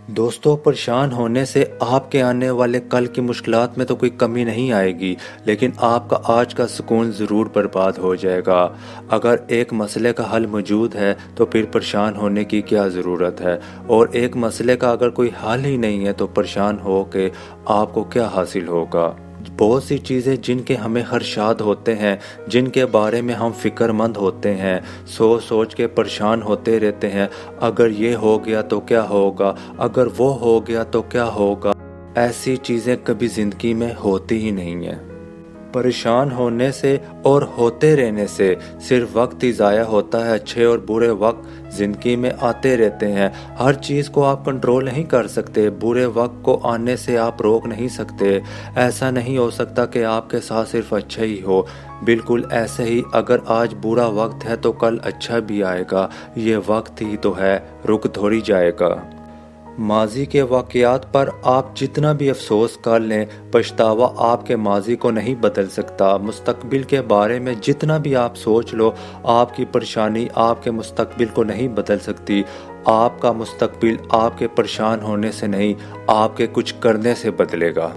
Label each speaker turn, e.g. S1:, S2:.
S1: دوستوں، پریشان ہونے سے آپ کے آنے والے کل کی مشکلات میں تو کوئی کمی نہیں آئے گی، لیکن آپ کا آج کا سکون ضرور برباد ہو جائے گا۔ اگر ایک مسئلے کا حل موجود ہے تو پھر پریشان ہونے کی کیا ضرورت ہے، اور ایک مسئلے کا اگر کوئی حل ہی نہیں ہے تو پریشان ہو کے آپ کو کیا حاصل ہوگا۔ بہت سی چیزیں جن کے ہمیں خدشات ہوتے ہیں، جن کے بارے میں ہم فکر مند ہوتے ہیں، سوچ سوچ کے پریشان ہوتے رہتے ہیں۔ اگر یہ ہو گیا تو کیا ہوگا، اگر وہ ہو گیا تو کیا ہوگا، ایسی چیزیں کبھی زندگی میں ہوتی ہی نہیں ہیں۔ پریشان ہونے سے اور ہوتے رہنے سے صرف وقت ہی ضائع ہوتا ہے۔ اچھے اور برے وقت زندگی میں آتے رہتے ہیں۔ ہر چیز کو آپ کنٹرول نہیں کر سکتے، برے وقت کو آنے سے آپ روک نہیں سکتے۔ ایسا نہیں ہو سکتا کہ آپ کے ساتھ صرف اچھا ہی ہو۔ بالکل ایسے ہی اگر آج برا وقت ہے تو کل اچھا بھی آئے گا۔ یہ وقت ہی تو ہے، رک تھوڑی جائے گا۔ ماضی کے واقعات پر آپ جتنا بھی افسوس کر لیں، پچھتاوا آپ کے ماضی کو نہیں بدل سکتا۔ مستقبل کے بارے میں جتنا بھی آپ سوچ لو، آپ کی پریشانی آپ کے مستقبل کو نہیں بدل سکتی۔ آپ کا مستقبل آپ کے پریشان ہونے سے نہیں، آپ کے کچھ کرنے سے بدلے گا۔